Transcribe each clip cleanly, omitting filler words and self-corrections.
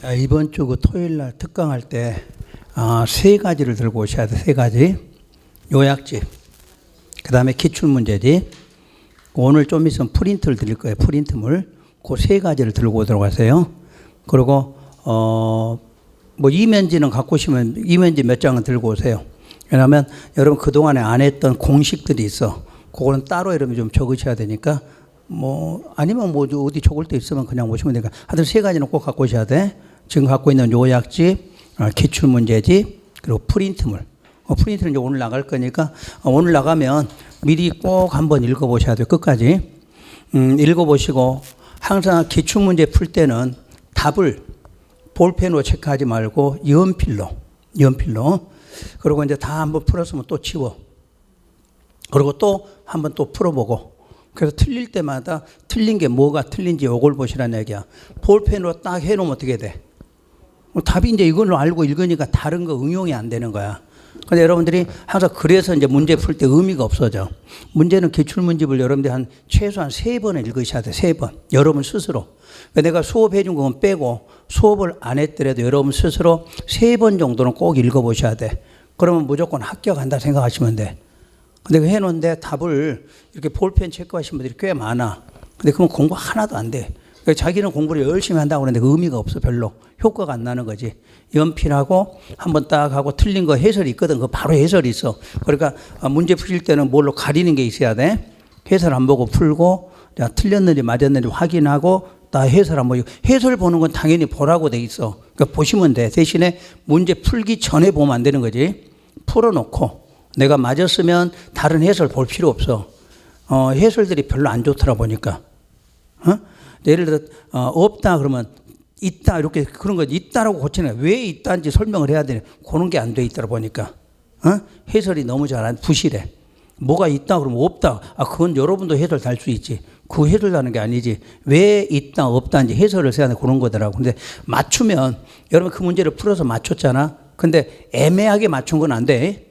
자, 이번 주 그 토요일 날 특강할 때 세 가지를 들고 오셔야 돼. 세 가지. 요약집. 그다음에 기출문제집. 오늘 좀 있으면 프린트를 드릴 거예요. 프린트물. 그 세 가지를 들고 오도록 하세요. 그리고 뭐 이면지는 갖고 오시면 이면지 몇 장은 들고 오세요. 왜냐하면 여러분 그동안에 안 했던 공식들이 있어. 그거는 따로 여러분이 좀 적으셔야 되니까 뭐 아니면 뭐 어디 적을 때 있으면 그냥 오시면 되니까 하여튼 세 가지는 꼭 갖고 오셔야 돼. 지금 갖고 있는 요약집, 기출문제집, 그리고 프린트물. 프린트는 이제 오늘 나갈 거니까 오늘 나가면 미리 꼭 한번 읽어보셔야 돼요. 끝까지. 읽어보시고 항상 기출문제 풀 때는 답을 볼펜으로 체크하지 말고 연필로. 그리고 이제 다 한번 풀었으면 또 치워. 그리고 또 한번 또 풀어보고. 그래서 틀릴 때마다 틀린 게 뭐가 틀린지 이걸 보시라는 얘기야. 볼펜으로 딱 해놓으면 어떻게 돼? 답이 이제 이걸로 알고 읽으니까 다른 거 응용이 안 되는 거야. 근데 여러분들이 항상 그래서 이제 문제 풀 때 의미가 없어져. 문제는 기출문집을 여러분들이 한 최소한 3번을 읽으셔야 돼. 3번. 여러분 스스로. 내가 수업해 준 건 빼고 수업을 안 했더라도 여러분 스스로 3번 정도는 꼭 읽어보셔야 돼. 그러면 무조건 합격한다 생각하시면 돼. 근데 그 해놓은데 답을 이렇게 볼펜 체크하신 분들이 꽤 많아. 근데 그러면 공부 하나도 안 돼. 자기는 공부를 열심히 한다고 그러는데 의미가 없어. 별로 효과가 안 나는 거지. 연필하고 한번 딱 하고 틀린 거 해설이 있거든. 그 바로 해설이 있어. 그러니까 문제 풀릴 때는 뭘로 가리는 게 있어야 돼. 해설 안 보고 풀고 틀렸는지 맞았는지 확인하고 다 해설 안 보고. 해설 보는 건 당연히 보라고 돼 있어. 그러니까 보시면 돼. 대신에 문제 풀기 전에 보면 안 되는 거지. 풀어놓고 내가 맞았으면 다른 해설 볼 필요 없어. 해설들이 별로 안 좋더라 보니까. 예를 들어 없다 그러면 있다 이렇게 그런 거지. 있다라고 고치는 거야. 왜 있다인지 설명을 해야 되네. 그런 게 안 돼 있더라 보니까. 해설이 너무 잘 안 부실해. 뭐가 있다 그러면 없다. 그건 여러분도 해설 달 수 있지. 그 해설하는 게 아니지. 왜 있다 없다인지 해설을 해야 돼. 그런 거더라고. 근데 맞추면 여러분 그 문제를 풀어서 맞췄잖아. 근데 애매하게 맞춘 건 안 돼.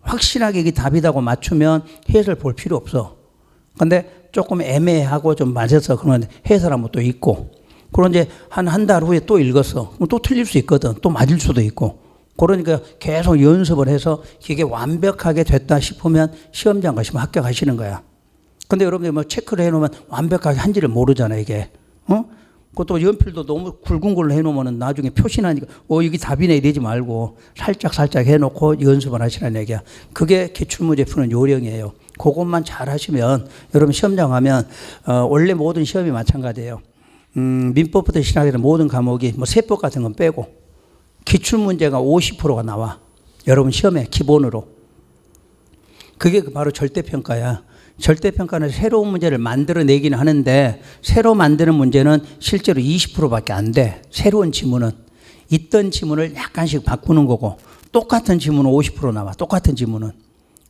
확실하게 이게 답이다고 맞추면 해설 볼 필요 없어. 근데 조금 애매하고 좀 맞아서 그러면 해설하면 또 있고. 그럼 이제 한 달 후에 또 읽었어. 그럼 또 틀릴 수 있거든. 또 맞을 수도 있고. 그러니까 계속 연습을 해서 이게 완벽하게 됐다 싶으면 시험장 가시면 합격하시는 거야. 근데 여러분들 뭐 체크를 해놓으면 완벽하게 한지를 모르잖아, 이게. 그것도 연필도 너무 굵은 걸로 해놓으면 나중에 표시나니까 이게 답이네 이러지 말고 살짝 해놓고 연습을 하시라는 얘기야. 그게 기출문제 푸는 요령이에요. 그것만 잘 하시면 여러분 시험장 가면 원래 모든 시험이 마찬가지예요. 민법부터 시작해서 모든 과목이 뭐 세법 같은 건 빼고 기출문제가 50%가 나와. 여러분 시험에 기본으로. 그게 바로 절대평가야. 절대평가는 새로운 문제를 만들어내기는 하는데 새로 만드는 문제는 실제로 20%밖에 안 돼. 새로운 지문은. 있던 지문을 약간씩 바꾸는 거고 똑같은 지문은 50% 나와. 똑같은 지문은.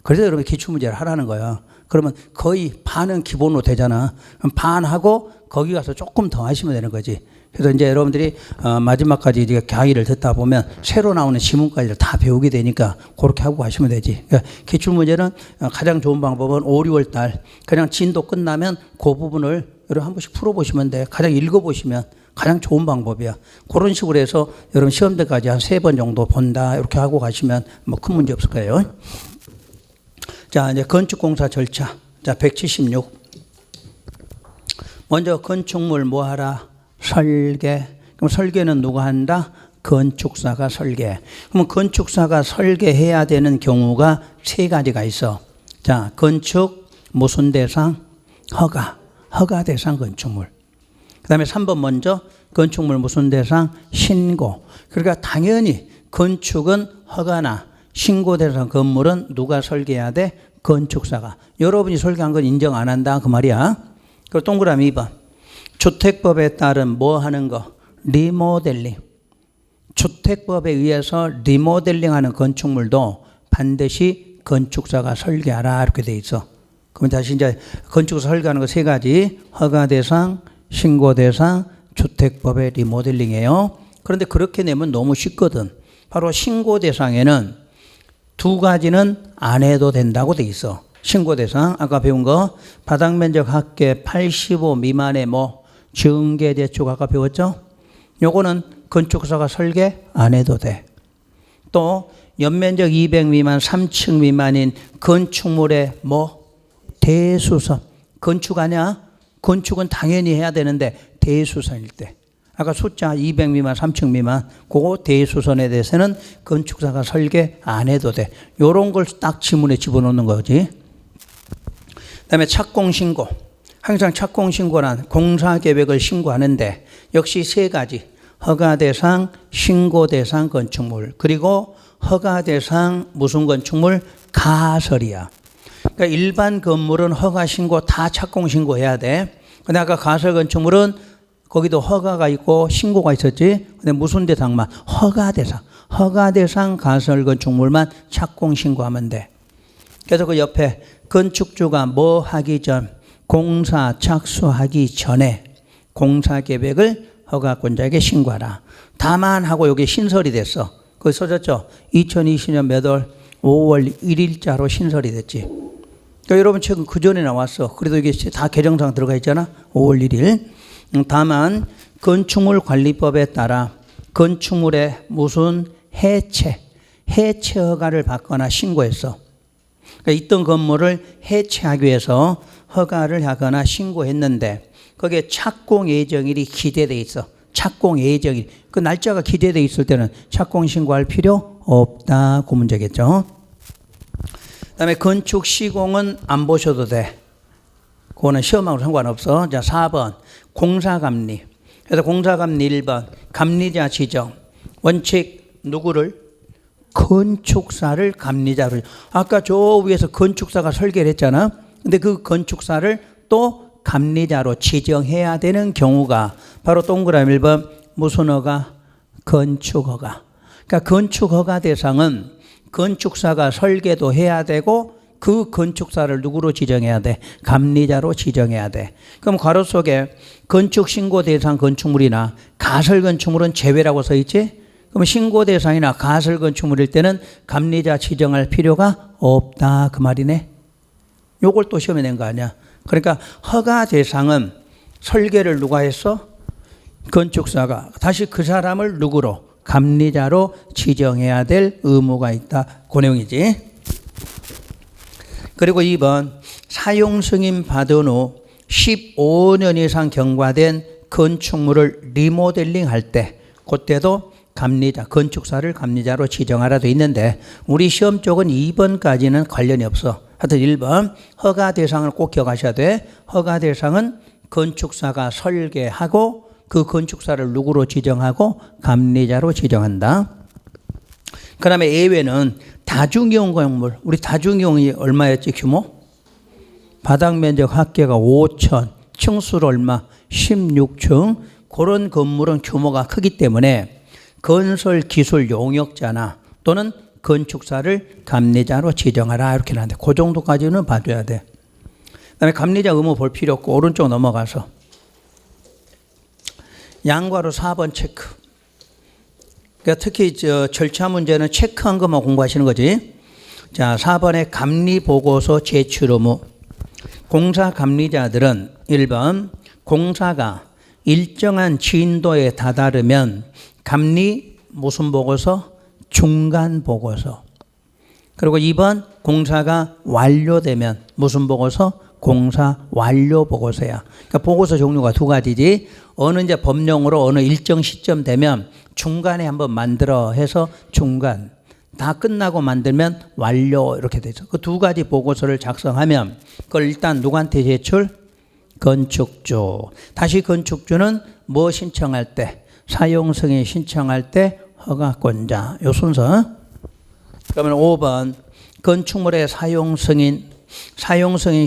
그래서 여러분 기출문제를 하라는 거야. 그러면 거의 반은 기본으로 되잖아. 그럼 반하고 거기 가서 조금 더 하시면 되는 거지. 그래서 이제 여러분들이 마지막까지 이제 강의를 듣다 보면 새로 나오는 지문까지 다 배우게 되니까 그렇게 하고 가시면 되지. 그러니까 기출문제는 가장 좋은 방법은 5, 6월 달 그냥 진도 끝나면 그 부분을 여러분 한 번씩 풀어보시면 돼. 가장 읽어보시면 가장 좋은 방법이야. 그런 식으로 해서 여러분 시험 때까지 한 3번 정도 본다 이렇게 하고 가시면 뭐 큰 문제 없을 거예요. 자, 이제 건축공사 절차. 자, 176. 먼저 건축물 뭐 하라? 설계. 그럼 설계는 누가 한다? 건축사가 설계. 그럼 건축사가 설계해야 되는 경우가 3가지가 있어. 자, 건축 무슨 대상? 허가 대상 건축물. 그 다음에 3번 먼저 건축물 무슨 대상? 신고. 그러니까 당연히 건축은 허가나 신고 대상 건물은 누가 설계해야 돼? 건축사가. 여러분이 설계한 건 인정 안 한다 그 말이야. 그리고 동그라미 2번. 주택법에 따른 뭐 하는 거? 리모델링. 주택법에 의해서 리모델링하는 건축물도 반드시 건축사가 설계하라 이렇게 돼 있어. 그럼 다시 이제 건축사 설계하는 거 3가지. 허가 대상, 신고 대상, 주택법의 리모델링이에요. 그런데 그렇게 내면 너무 쉽거든. 바로 신고 대상에는 2가지는 안 해도 된다고 돼 있어. 신고 대상 아까 배운 거 바닥 면적 합계 85 미만의 뭐 증계 대축 아까 배웠죠? 요거는 건축사가 설계 안 해도 돼. 또 연면적 200 미만 3층 미만인 건축물의 뭐 대수선. 건축 아니야? 건축은 당연히 해야 되는데 대수선일 때. 아까 숫자 200 미만 3층 미만 그거 대수선에 대해서는 건축사가 설계 안 해도 돼. 요런 걸 딱 지문에 집어넣는 거지. 그다음에 착공신고. 항상 착공신고란 공사계획을 신고하는데 역시 세 가지. 허가대상, 신고대상 건축물. 그리고 허가대상 무슨 건축물? 가설이야. 그러니까 일반 건물은 허가 신고 다 착공 신고해야 돼. 근데 아까 가설 건축물은 거기도 허가가 있고 신고가 있었지. 근데 무슨 대상만? 허가대상. 허가대상 가설 건축물만 착공 신고하면 돼. 그래서 그 옆에 건축주가 뭐 하기 전, 공사 착수하기 전에 공사 계획을 허가권자에게 신고하라. 다만 하고 여기 신설이 됐어. 거기 써졌죠. 2020년 몇 월? 5월 1일자로 신설이 됐지. 그러니까 여러분 최근 그 전에 나왔어. 그래도 이게 다 개정상 들어가 있잖아. 5월 1일. 다만 건축물 관리법에 따라 건축물의 무슨 해체 허가를 받거나 신고했어. 그러니까 있던 건물을 해체하기 위해서 허가를 하거나 신고했는데 거기에 착공 예정일이 기재돼 있어. 착공 예정일. 그 날짜가 기재돼 있을 때는 착공 신고할 필요 없다. 그 문제겠죠. 그다음에 건축 시공은 안 보셔도 돼. 그거는 시험하고 상관없어. 자, 4번 공사감리. 그래서 공사감리 1번 감리자 지정. 원칙 누구를? 건축사를 감리자로. 아까 저 위에서 건축사가 설계를 했잖아. 근데 그 건축사를 또 감리자로 지정해야 되는 경우가 바로 동그라미 1번 무슨 허가? 건축허가. 그러니까 건축허가 대상은 건축사가 설계도 해야 되고 그 건축사를 누구로 지정해야 돼? 감리자로 지정해야 돼. 그럼 괄호 속에 건축신고 대상 건축물이나 가설 건축물은 제외라고 써 있지? 그럼 신고 대상이나 가설 건축물일 때는 감리자 지정할 필요가 없다. 그 말이네. 요걸 또 시험에 낸 거 아니야. 그러니까 허가 대상은 설계를 누가 했어? 건축사가. 다시 그 사람을 누구로? 감리자로 지정해야 될 의무가 있다. 그 내용이지. 그리고 2번 사용 승인 받은 후 15년 이상 경과된 건축물을 리모델링 할 때 그때도 감리자, 건축사를 감리자로 지정하라 돼 있는데 우리 시험 쪽은 2번까지는 관련이 없어. 하여튼 1번 허가 대상을 꼭 기억하셔야 돼. 허가 대상은 건축사가 설계하고 그 건축사를 누구로 지정하고 감리자로 지정한다. 그 다음에 예외는 다중이용 건물. 우리 다중이용이 얼마였지 규모? 바닥 면적 합계가 5천, 층수를 얼마? 16층. 그런 건물은 규모가 크기 때문에 건설 기술 용역자나 또는 건축사를 감리자로 지정하라 이렇게 나는데 그 정도까지는 봐줘야 돼. 그다음에 감리자 의무 볼 필요 없고 오른쪽 넘어가서 양괄호 4번 체크. 그러니까 특히 절차 문제는 체크한 것만 공부하시는 거지. 자, 4번에 감리 보고서 제출 의무. 공사 감리자들은 1번 공사가 일정한 진도에 다다르면 감리 무슨 보고서? 중간 보고서. 그리고 2번 공사가 완료되면 무슨 보고서? 공사 완료 보고서야. 그러니까 보고서 종류가 두 가지지. 어느 이제 법령으로 어느 일정 시점 되면 중간에 한번 만들어 해서 중간. 다 끝나고 만들면 완료 이렇게 되죠. 그 두 가지 보고서를 작성하면 그걸 일단 누구한테 제출? 건축주. 다시 건축주는 뭐 신청할 때? 사용승인 신청할 때 허가권자. 요 순서. 그러면 5번 건축물의 사용승인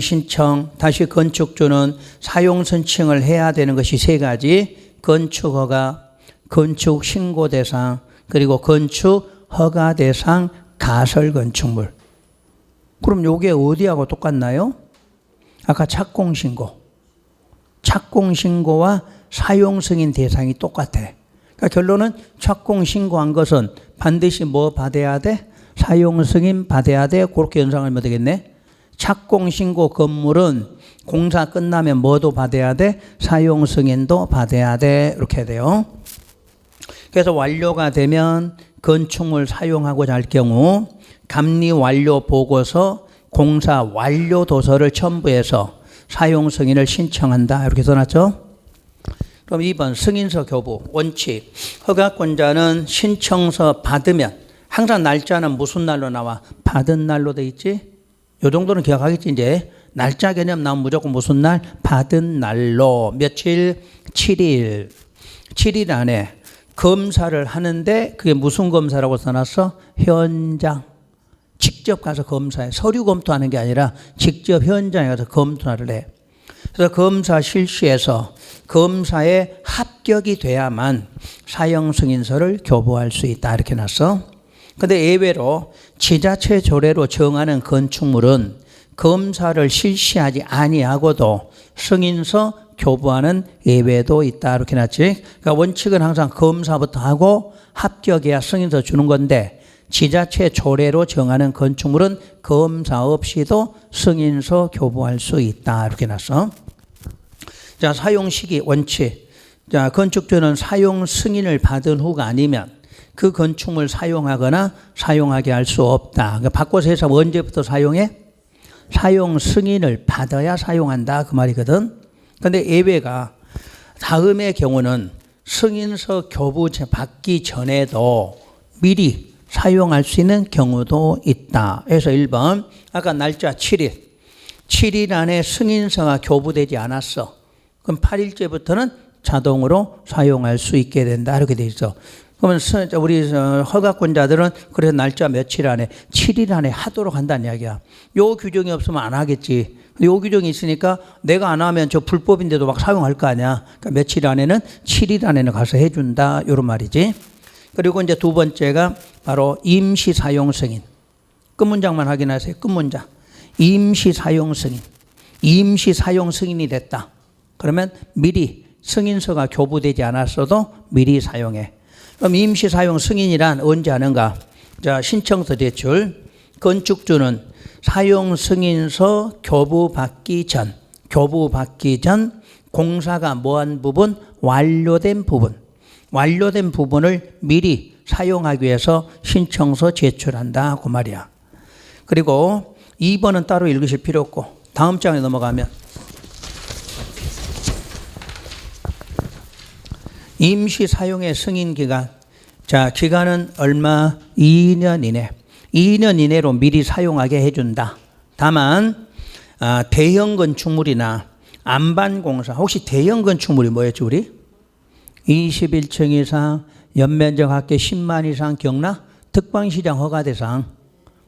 신청. 다시 건축주는 사용선칭을 해야 되는 것이 세 가지. 건축허가, 건축신고대상, 그리고 건축허가대상 가설건축물. 그럼 요게 어디하고 똑같나요? 아까 착공신고. 착공신고와 사용승인 대상이 똑같아. 그러니까 결론은 착공신고한 것은 반드시 뭐 받아야 돼? 사용승인 받아야 돼. 그렇게 연상하면 되겠네. 착공신고 건물은 공사 끝나면 뭐도 받아야 돼? 사용승인도 받아야 돼. 이렇게 해야 돼요. 그래서 완료가 되면 건축물 사용하고자 할 경우 감리 완료 보고서 공사 완료 도서를 첨부해서 사용 승인을 신청한다. 이렇게 써놨죠. 그럼 2번 승인서 교부 원칙. 허가권자는 신청서 받으면 항상 날짜는 무슨 날로 나와? 받은 날로 돼 있지? 요 정도는 기억하겠지 이제. 날짜 개념 나오면 무조건 무슨 날? 받은 날로. 며칠? 7일. 7일 안에 검사를 하는데 그게 무슨 검사라고 써놨어? 현장. 직접 가서 검사해. 서류 검토하는 게 아니라 직접 현장에 가서 검토를 해. 그래서 검사 실시해서 검사에 합격이 돼야만 사용 승인서를 교부할 수 있다. 이렇게 놨어. 근데 예외로 지자체 조례로 정하는 건축물은 검사를 실시하지 아니하고도 승인서 교부하는 예외도 있다. 이렇게 놨지. 그러니까 원칙은 항상 검사부터 하고 합격해야 승인서 주는 건데 지자체 조례로 정하는 건축물은 검사 없이도 승인서 교부할 수 있다. 이렇게 놨어. 자, 사용 시기 원칙. 자, 건축주는 사용 승인을 받은 후가 아니면 그 건축물 사용하거나 사용하게 할 수 없다. 그러니까 바꿔서 해서 언제부터 사용해? 사용 승인을 받아야 사용한다. 그 말이거든. 근데 예외가 다음의 경우는 승인서 교부 받기 전에도 미리 사용할 수 있는 경우도 있다. 그래서 1번 아까 날짜 7일. 7일 안에 승인서가 교부되지 않았어. 그럼 8일째부터는 자동으로 사용할 수 있게 된다. 이렇게 돼 있어. 그러면 우리 허가권자들은 그래서 날짜 며칠 안에 7일 안에 하도록 한다는 이야기야. 요 규정이 없으면 안 하겠지. 근데 요 규정이 있으니까 내가 안 하면 저 불법인데도 막 사용할 거 아니야. 그러니까 며칠 안에는 7일 안에는 가서 해준다. 요런 말이지. 그리고 이제 두 번째가 바로 임시 사용 승인. 끝 문장만 확인하세요. 끝 문장. 임시 사용 승인. 임시 사용 승인이 됐다. 그러면 미리 승인서가 교부되지 않았어도 미리 사용해. 그럼 임시 사용 승인이란 언제 하는가? 자, 신청서 제출. 건축주는 사용 승인서 교부받기 전 공사가 뭐한 부분? 완료된 부분을 미리 사용하기 위해서 신청서 제출한다. 그 말이야. 그리고 2번은 따로 읽으실 필요 없고 다음 장에 넘어가면 임시 사용의 승인 기간. 자, 기간은 얼마? 2년 이내. 2년 이내로 미리 사용하게 해준다. 다만 대형 건축물이나 안반공사. 혹시 대형 건축물이 뭐였지 우리? 21층 이상, 연면적 합계 10만 이상 경락, 특방시장 허가 대상.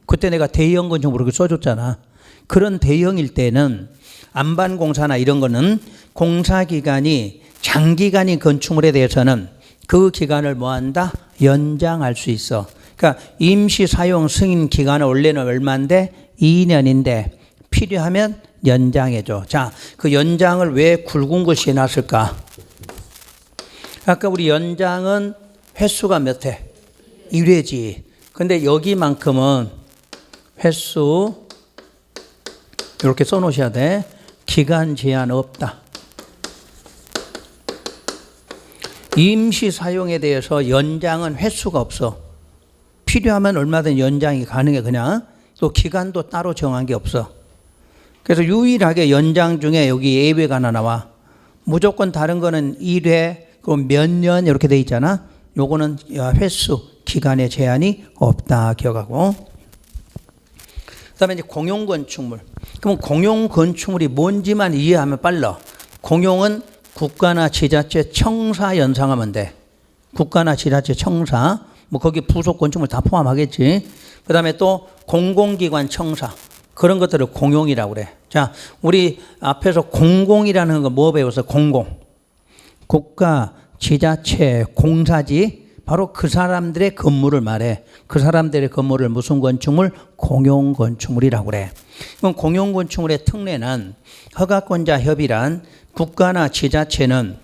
그때 내가 대형 건축물 그렇게 써줬잖아. 그런 대형일 때는 안반공사나 이런 거는 공사기간이 장기간인 건축물에 대해서는 그 기간을 뭐한다? 연장할 수 있어. 그러니까 임시 사용 승인 기간은 원래는 얼마인데? 2년인데 필요하면 연장해줘. 자, 그 연장을 왜 굵은 글씨에 놨을까? 아까 우리 연장은 횟수가 몇 회? 1회지. 근데 여기만큼은 횟수 이렇게 써놓으셔야 돼. 기간 제한 없다. 임시 사용에 대해서 연장은 횟수가 없어. 필요하면 얼마든 연장이 가능해 그냥. 또 기간도 따로 정한 게 없어. 그래서 유일하게 연장 중에 여기 예외가 하나 나와. 무조건 다른 거는 1회, 그럼 몇 년 이렇게 돼 있잖아. 요거는 횟수, 기간의 제한이 없다 기억하고. 그다음에 이제 공용 건축물. 그럼 공용 건축물이 뭔지만 이해하면 빨라. 공용은 국가나 지자체 청사 연상하면 돼. 국가나 지자체 청사. 뭐 거기 부속 건축물 다 포함하겠지. 그다음에 또 공공기관 청사. 그런 것들을 공용이라고 그래. 자, 우리 앞에서 공공이라는 거 뭐 배웠어? 공공. 국가, 지자체, 공사지. 바로 그 사람들의 건물을 말해. 그 사람들의 건물을 무슨 건축물? 공용 건축물이라고 그래. 그럼 공용 건축물의 특례는 허가권자 협의란 국가나 지자체는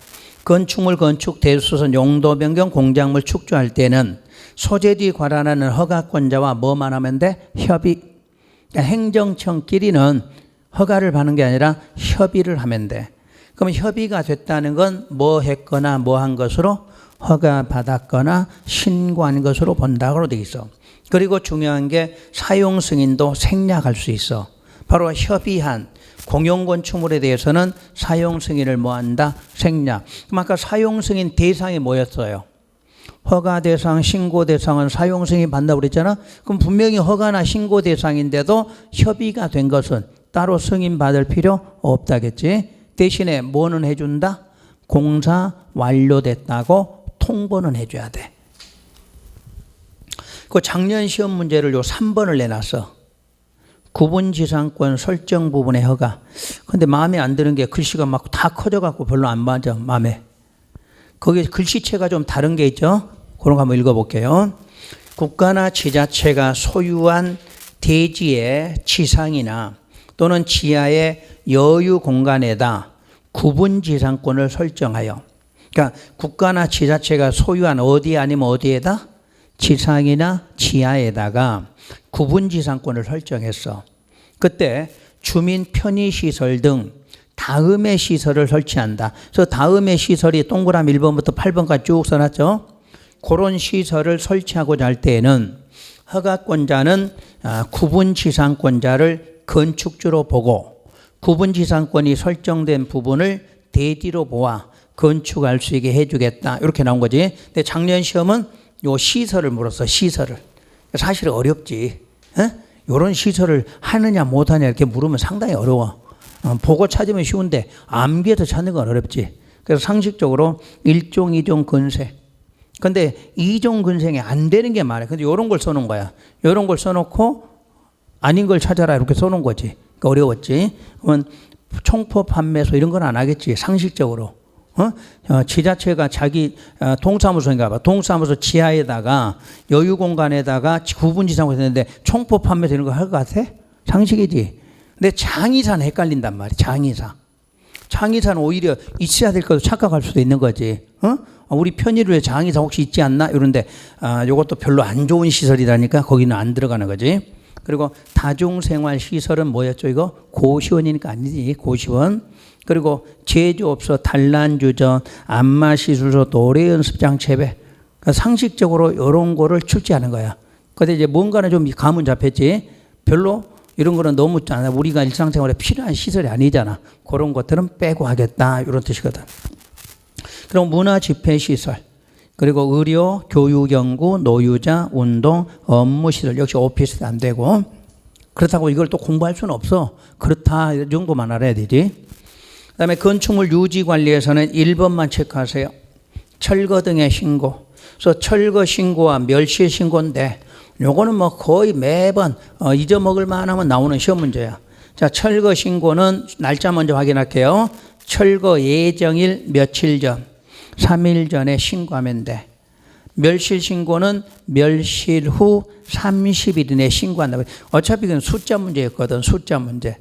건축물 건축 대수선 용도 변경 공작물 축조할 때는 소재지 관할하는 허가권자와 뭐만 하면 돼? 협의. 그러니까 행정청끼리는 허가를 받는 게 아니라 협의를 하면 돼. 그럼 협의가 됐다는 건 뭐 했거나 뭐 한 것으로 허가받았거나 신고한 것으로 본다고 되어 있어. 그리고 중요한 게 사용 승인도 생략할 수 있어. 바로 협의한 공용건축물에 대해서는 사용 승인을 뭐한다? 생략. 그럼 아까 사용 승인 대상이 뭐였어요? 허가 대상, 신고 대상은 사용 승인 받는다고 그랬잖아. 그럼 분명히 허가나 신고 대상인데도 협의가 된 것은 따로 승인 받을 필요 없다겠지. 대신에 뭐는 해준다? 공사 완료됐다고 통보는 해줘야 돼. 그 작년 시험 문제를 요 3번을 내놨어. 구분지상권 설정 부분의 허가. 근데 마음에 안 드는 게 글씨가 막 다 커져갖고 별로 안 맞아, 마음에. 거기 글씨체가 좀 다른 게 있죠? 그런 거 한번 읽어볼게요. 국가나 지자체가 소유한 대지의 지상이나 또는 지하의 여유 공간에다 구분지상권을 설정하여. 그러니까 국가나 지자체가 소유한 어디 아니면 어디에다? 지상이나 지하에다가 구분지상권을 설정했어. 그때 주민 편의시설 등 다음의 시설을 설치한다. 그래서 다음의 시설이 동그라미 1번부터 8번까지 쭉 써놨죠. 그런 시설을 설치하고자 할 때에는 허가권자는 구분지상권자를 건축주로 보고 구분지상권이 설정된 부분을 대지로 보아 건축할 수 있게 해주겠다. 이렇게 나온 거지. 근데 작년 시험은 요 시설을 물었어. 시설을. 사실 어렵지. 이런 시설을 하느냐 못하냐 이렇게 물으면 상당히 어려워. 보고 찾으면 쉬운데 암기해서 찾는 건 어렵지. 그래서 상식적으로 1종, 2종 근세. 근데 2종 근생이 안 되는 게 많아요. 근데 이런 걸 써놓은 거야. 이런 걸 써놓고 아닌 걸 찾아라 이렇게 써놓은 거지. 그러니까 어려웠지. 그러면 총포 판매소 이런 건 안 하겠지. 상식적으로. 지자체가 자기 동사무소인가 봐. 동사무소 지하에다가 여유 공간에다가 구분지상을 했는데 총포 판매소 이런 거 할 것 같아? 상식이지. 근데 장의사는 헷갈린단 말이야. 장의사는 오히려 있어야 될 것도 착각할 수도 있는 거지. 우리 편의로에 장의사 혹시 있지 않나? 이런데 이것도 별로 안 좋은 시설이라니까 거기는 안 들어가는 거지. 그리고 다중생활시설은 뭐였죠? 이거 고시원이니까 아니지. 고시원. 그리고 제조업소, 단란주점, 안마시술소, 노래연습장, 재배. 그러니까 상식적으로 이런 거를 출제하는 거야. 근데 이제 뭔가는 좀 감은 잡혔지. 별로 이런 거는 너무 우리가 일상생활에 필요한 시설이 아니잖아. 그런 것들은 빼고 하겠다. 이런 뜻이거든. 그럼 문화집회시설, 그리고 의료, 교육연구, 노유자, 운동, 업무시설. 역시 오피스도 안 되고. 그렇다고 이걸 또 공부할 수는 없어. 그렇다 이 정도만 알아야 되지. 그 다음에 건축물 유지관리에서는 1번만 체크하세요. 철거 등의 신고. 그래서 철거 신고와 멸실 신고인데 요거는 뭐 거의 매번 잊어먹을 만하면 나오는 시험 문제야. 자, 철거 신고는 날짜 먼저 확인할게요. 철거 예정일 며칠 전, 3일 전에 신고하면 돼. 멸실 신고는 멸실 후 30일 이내에 신고한다. 어차피 그건 숫자 문제였거든. 숫자 문제.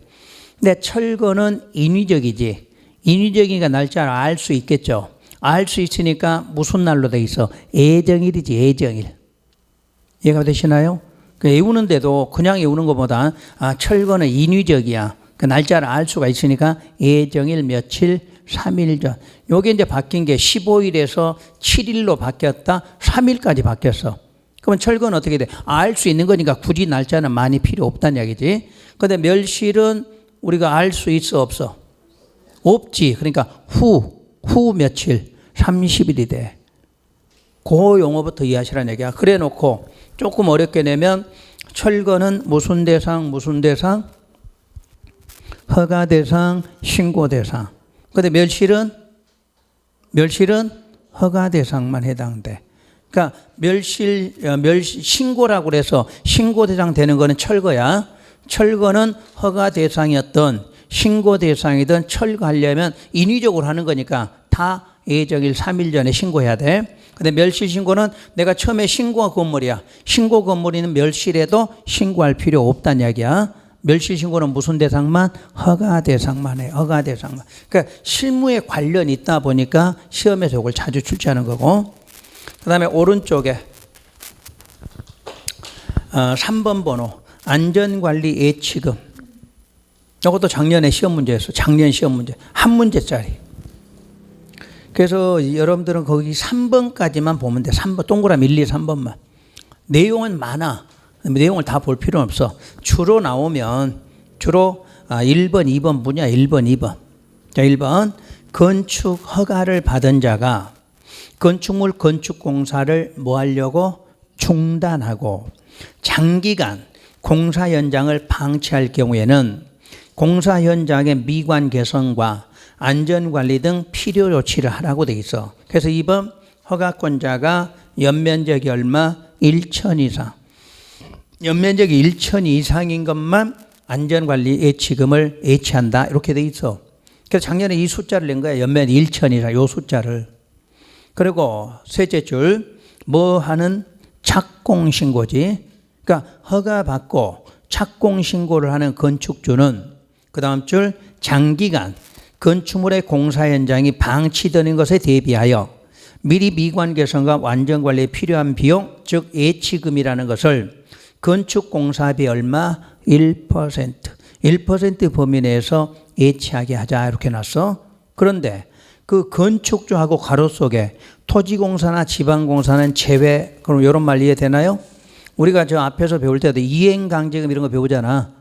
근데 철거는 인위적이지. 인위적이니까 날짜를 알 수 있겠죠. 알 수 있으니까 무슨 날로 돼 있어? 예정일이지. 예정일. 이해가 되시나요? 외우는데도 그냥 외우는 것보다 철거는 인위적이야. 그 날짜를 알 수가 있으니까 예정일 며칠 3일 전. 요게 이제 바뀐 게 15일에서 7일로 바뀌었다. 3일까지 바뀌었어. 그러면 철거는 어떻게 돼? 알 수 있는 거니까 굳이 날짜는 많이 필요 없다는 얘기지. 근데 멸실은 우리가 알 수 있어 없어? 없지. 그러니까 후 며칠 30일이 돼. 그 용어부터 이해하시라는 얘기야. 그래 놓고 조금 어렵게 내면 철거는 무슨 대상 허가 대상, 신고 대상. 근데 멸실은 허가 대상만 해당돼. 그러니까 멸실 신고라고 그래서 신고 대상 되는 거는 철거야. 철거는 허가 대상이었던 신고 대상이든 철거하려면 인위적으로 하는 거니까 다 예정일 3일 전에 신고해야 돼. 근데 멸실 신고는 내가 처음에 신고한 건물이야. 신고 건물이는 멸실에도 신고할 필요 없다는 이야기야. 멸실 신고는 무슨 대상만? 허가 대상만 해. 허가 대상만. 그러니까 실무에 관련이 있다 보니까 시험에서 이걸 자주 출제하는 거고. 그 다음에 오른쪽에 3번 번호 안전관리 예치금. 이것도 작년에 시험 문제였어. 작년 시험 문제. 한 문제짜리. 그래서 여러분들은 거기 3번까지만 보면 돼. 3번, 동그라미 1, 2, 3번만. 내용은 많아. 내용을 다 볼 필요는 없어. 주로 나오면, 주로 1번, 2번 분야, 1번, 2번. 자, 1번. 건축 허가를 받은 자가 건축물 건축 공사를 뭐 하려고? 중단하고 장기간 공사 현장을 방치할 경우에는 공사 현장의 미관 개선과 안전관리 등 필요 조치를 하라고 돼 있어. 그래서 2번 허가권자가 연면적이 얼마? 1천 이상. 연면적이 1천 이상인 것만 안전관리 예치금을 예치한다. 이렇게 돼 있어. 그래서 작년에 이 숫자를 낸 거야. 연면 1천 이상 요 숫자를. 그리고 셋째 줄 뭐 하는 착공신고지. 그러니까 허가받고 착공신고를 하는 건축주는 그 다음 줄 장기간 건축물의 공사 현장이 방치되는 것에 대비하여 미리 미관 개선과 완전 관리에 필요한 비용, 즉 예치금이라는 것을 건축공사비 얼마? 1% 범위 내에서 예치하게 하자 이렇게 놨어. 그런데 그 건축주하고 가로 속에 토지공사나 지방공사는 제외, 그럼 이런 말 이해되나요? 우리가 저 앞에서 배울 때도 이행강제금 이런 거 배우잖아.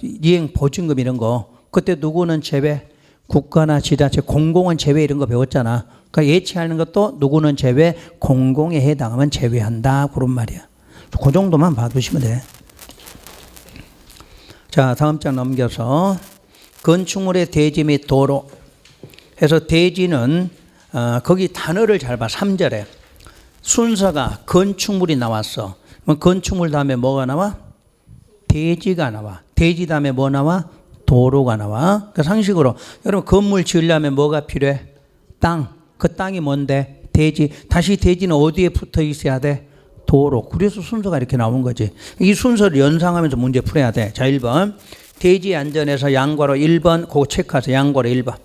이행보증금 이런 거. 그때 누구는 제외? 국가나 지자체, 공공은 제외 이런 거 배웠잖아. 그러니까 예치하는 것도 누구는 제외, 공공에 해당하면 제외한다. 그런 말이야. 그 정도만 봐두시면 돼. 자, 다음 장 넘겨서 건축물의 대지 및 도로 해서 대지는 거기 단어를 잘 봐. 3절에 순서가 건축물이 나왔어. 그럼 건축물 다음에 뭐가 나와? 대지가 나와. 대지 다음에 뭐 나와? 도로가 나와. 그러니까 상식으로 여러분 건물 지으려면 뭐가 필요해? 땅. 그 땅이 뭔데? 대지. 다시 대지는 어디에 붙어 있어야 돼? 도로. 그래서 순서가 이렇게 나온 거지. 이 순서를 연상하면서 문제 풀어야 돼. 자, 1번. 대지 안전에서 양괄호 1번 그거 체크하세요. 양괄호 1번.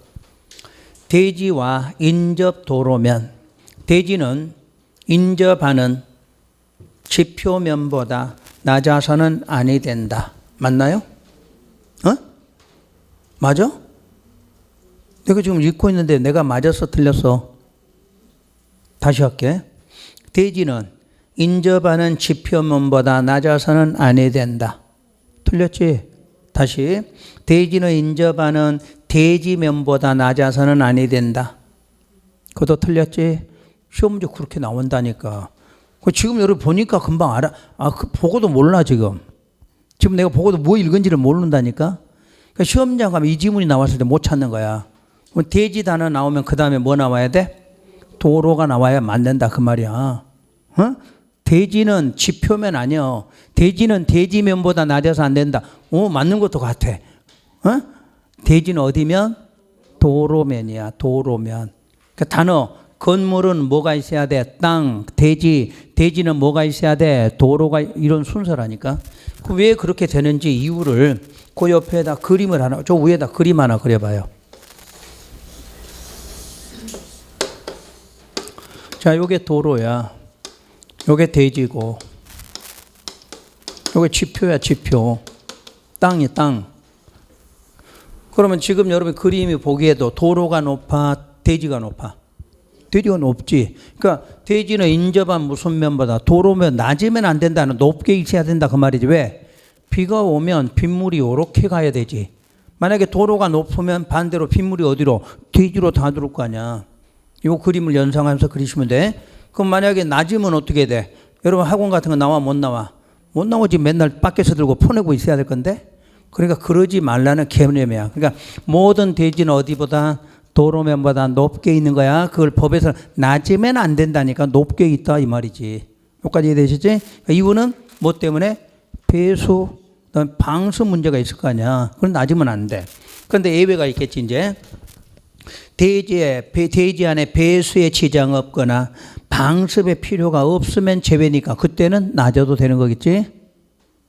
대지와 인접 도로면 대지는 인접하는 지표면보다 낮아서는 아니 된다. 맞나요? 맞아? 내가 지금 읽고 있는데 내가 맞았어 틀렸어? 다시 할게. 대지는 인접하는 지표면보다 낮아서는 아니 된다. 틀렸지? 다시. 대지는 인접하는 대지면보다 낮아서는 아니 된다. 그것도 틀렸지? 시험 문제 그렇게 나온다니까. 지금 여러분 보니까 금방 알아. 보고도 몰라 지금. 지금 내가 보고도 뭐 읽은지를 모른다니까. 그러니까 시험장 가면 이 지문이 나왔을 때 못 찾는 거야. 대지 단어 나오면 그 다음에 뭐 나와야 돼? 도로가 나와야 맞는다 그 말이야. 대지는 지표면 아니야. 대지는 대지면보다 낮아서 안 된다. 맞는 것도 같아. 대지는 어디면? 도로면이야. 도로면. 그 단어 건물은 뭐가 있어야 돼? 땅, 대지. 대지는 뭐가 있어야 돼? 도로가. 이런 순서라니까. 왜 그렇게 되는지 이유를 그 옆에다 그림을 하나, 저 위에다 그림 하나 그려봐요. 자, 요게 도로야. 요게 대지고. 요게 지표야, 지표. 땅이 땅. 그러면 지금 여러분 그림이 보기에도 도로가 높아, 대지가 높아? 대지가 높지. 그러니까 대지는 인접한 무슨 면보다 도로면 낮으면 안 된다는 높게 있어야 된다 그 말이지. 왜? 비가 오면 빗물이 이렇게 가야 되지. 만약에 도로가 높으면 반대로 빗물이 어디로? 대지로 다 들어올 거 아니야. 이 그림을 연상하면서 그리시면 돼. 그럼 만약에 낮으면 어떻게 돼? 여러분 학원 같은 거 나와 못 나와? 못 나오지. 맨날 밖에서 들고 퍼내고 있어야 될 건데. 그러니까 그러지 말라는 개념이야. 그러니까 모든 대지는 어디보다? 도로면보다 높게 있는 거야. 그걸 법에서 낮으면 안 된다니까. 높게 있다 이 말이지. 여기까지 이해되시지? 그러니까 이유는 뭐 때문에? 배수, 방수 문제가 있을 거 아니야. 그건 낮으면 안 돼. 그런데 예외가 있겠지 이제. 대지 안에 배수에 지장 없거나 방습의 필요가 없으면 제외니까 그때는 낮아도 되는 거겠지.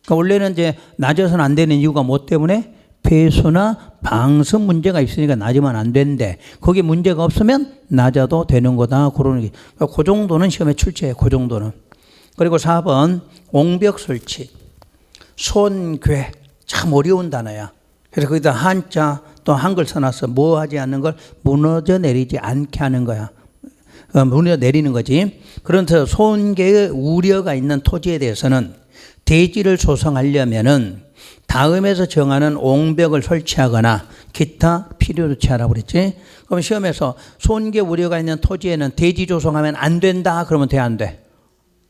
그러니까 원래는 이제 낮아서는 안 되는 이유가 뭐 때문에? 배수나 방습 문제가 있으니까 낮으면 안 된대. 거기에 문제가 없으면 낮아도 되는 거다. 그러는 게. 그러니까 그 정도는 시험에 출제해. 그 정도는. 그리고 4번 옹벽 설치. 손괴. 참 어려운 단어야. 그래서 거기다 한자, 또 한글 써놨어. 뭐 하지 않는 걸 무너져 내리지 않게 하는 거야. 무너져 내리는 거지. 그런데 손괴의 우려가 있는 토지에 대해서는 대지를 조성하려면은 다음에서 정하는 옹벽을 설치하거나 기타 필요조치 하라고 그랬지. 그럼 시험에서 손괴 우려가 있는 토지에는 대지 조성하면 안 된다. 그러면 돼, 안 돼?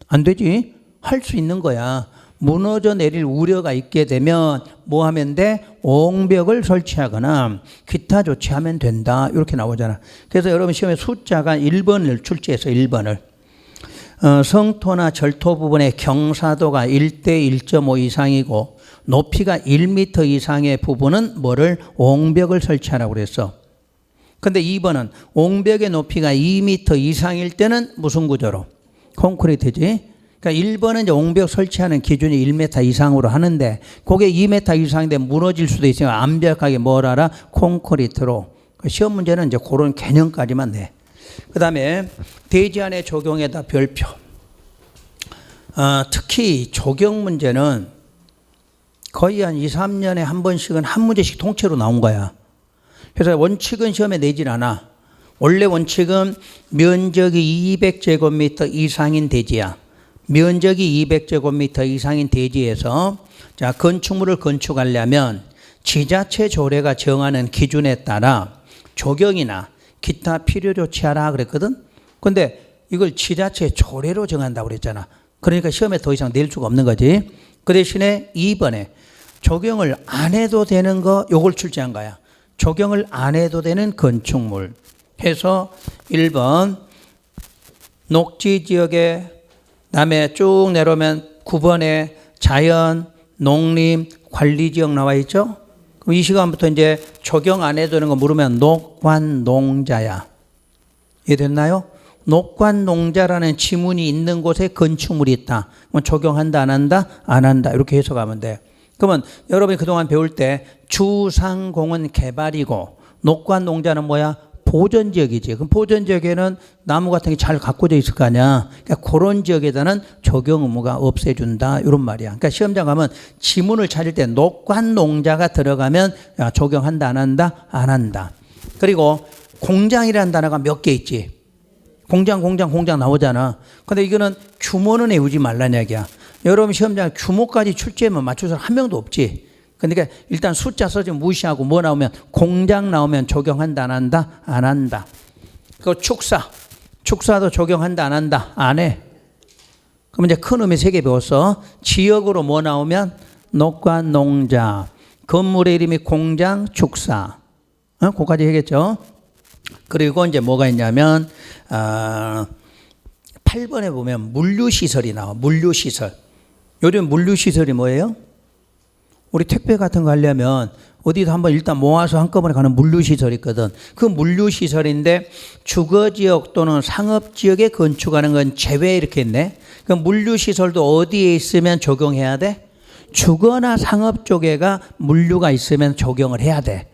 안 되지. 할 수 있는 거야. 무너져 내릴 우려가 있게 되면 뭐 하면 돼? 옹벽을 설치하거나 기타 조치하면 된다. 이렇게 나오잖아. 그래서 여러분 시험에 숫자가 1번을 출제해서 1번을 성토나 절토 부분의 경사도가 1대 1.5 이상이고 높이가 1m 이상의 부분은 뭐를 옹벽을 설치하라고 그랬어. 근데 2번은 옹벽의 높이가 2m 이상일 때는 무슨 구조로? 콘크리트지. 그러니까 1번은 이제 옹벽 설치하는 기준이 1m 이상으로 하는데 그게 2m 이상인데 무너질 수도 있으니까 완벽하게 뭘 하라? 콘크리트로. 시험 문제는 이제 그런 개념까지만 내. 그 다음에 대지 안에 적용에다 별표. 특히 적용 문제는 거의 한 2, 3년에 한 번씩은 한 문제씩 통째로 나온 거야. 그래서 원칙은 시험에 내질 않아. 원래 원칙은 면적이 200제곱미터 이상인 대지야. 면적이 200제곱미터 이상인 대지에서 자, 건축물을 건축하려면 지자체 조례가 정하는 기준에 따라 조경이나 기타 필요 조치하라 그랬거든. 근데 이걸 지자체 조례로 정한다고 그랬잖아. 그러니까 시험에 더 이상 낼 수가 없는 거지. 그 대신에 2번에 조경을 안 해도 되는 거 요걸 출제한 거야. 조경을 안 해도 되는 건축물 해서 1번 녹지 지역에 다음에 쭉 내려오면 9번에 자연, 농림, 관리지역 나와 있죠. 그럼 이 시간부터 이제 조경 안 해도 되는 거 물으면 녹관농자야. 이해됐나요? 녹관농자라는 지문이 있는 곳에 건축물이 있다. 그럼 조경한다 안 한다? 안 한다. 이렇게 해석하면 돼. 그러면 여러분이 그동안 배울 때 주상공은 개발이고 녹관농자는 뭐야? 보전지역이지. 그럼 보전지역에는 나무 같은 게 잘 가꿔져 있을 거 아니야. 그러니까 그런 지역에다는 조경 의무가 없애준다. 이런 말이야. 그러니까 시험장 가면 지문을 찾을 때 녹관농자가 들어가면 야, 조경한다 안 한다? 안 한다. 그리고 공장이라는 단어가 몇 개 있지. 공장 나오잖아. 근데 이거는 규모는 외우지 말라는 얘기야. 여러분 시험장 규모까지 출제하면 맞출 사람 한 명도 없지. 그러니까 일단 숫자 써지 무시하고 뭐 나오면 공장 나오면 적용한다 안 한다? 안 한다. 그 축사도 적용한다 안 한다? 안 해. 그럼 이제 큰 의미 3개 배웠어. 지역으로 뭐 나오면 녹관 농자, 건물의 이름이 공장 축사. 그거까지 해야겠죠. 그리고 이제 뭐가 있냐면 8번에 보면 물류시설이 나와. 물류시설. 요즘 물류시설이 뭐예요? 우리 택배 같은 거 하려면 어디도 한번 일단 모아서 한꺼번에 가는 물류시설이 있거든. 그 물류시설인데 주거지역 또는 상업지역에 건축하는 건 제외 이렇게 했네. 그 물류시설도 어디에 있으면 적용해야 돼? 주거나 상업 쪽에가 물류가 있으면 적용을 해야 돼.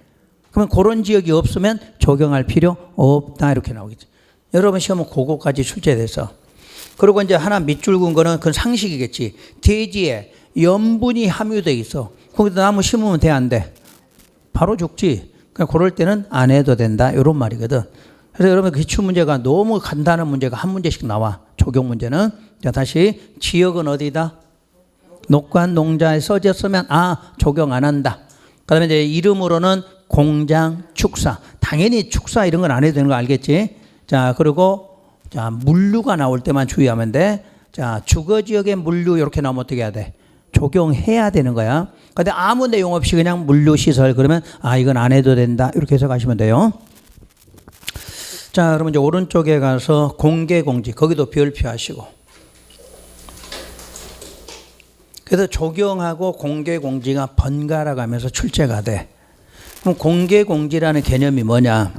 그러면 그런 지역이 없으면 적용할 필요 없다 이렇게 나오겠죠. 여러분 시험은 그거까지 출제돼서. 그리고 이제 하나 밑줄 긋은 거는 그건 상식이겠지. 대지에 염분이 함유돼 있어. 거기다 나무 심으면 돼, 안 돼? 바로 죽지. 그러니까 그럴 때는 안 해도 된다. 이런 말이거든. 그래서 여러분 기출 문제가 너무 간단한 문제가 한 문제씩 나와. 적용 문제는. 자, 다시 지역은 어디다? 녹관 농자에 써졌으면 적용 안 한다. 그다음에 이제 이름으로는 공장, 축사. 당연히 축사 이런 건 안 해도 되는 거 알겠지? 자, 그리고 자, 물류가 나올 때만 주의하면 돼. 자, 주거 지역의 물류 이렇게 나오면 어떻게 해야 돼? 적용해야 되는 거야. 근데 아무 내용 없이 그냥 물류시설 그러면 이건 안 해도 된다. 이렇게 해석하시면 돼요. 자, 그러면 이제 오른쪽에 가서 공개공지 거기도 별표 하시고. 그래서 적용하고 공개공지가 번갈아 가면서 출제가 돼. 그럼 공개공지라는 개념이 뭐냐?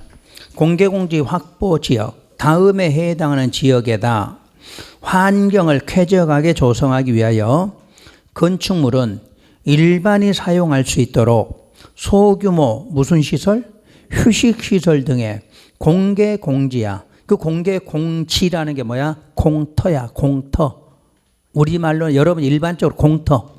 공개공지 확보 지역, 다음에 해당하는 지역에다 환경을 쾌적하게 조성하기 위하여 건축물은 일반이 사용할 수 있도록 소규모 무슨 시설? 휴식시설 등의 공개 공지야. 그 공개 공지라는 게 뭐야? 공터야, 공터. 우리말로 여러분 일반적으로 공터.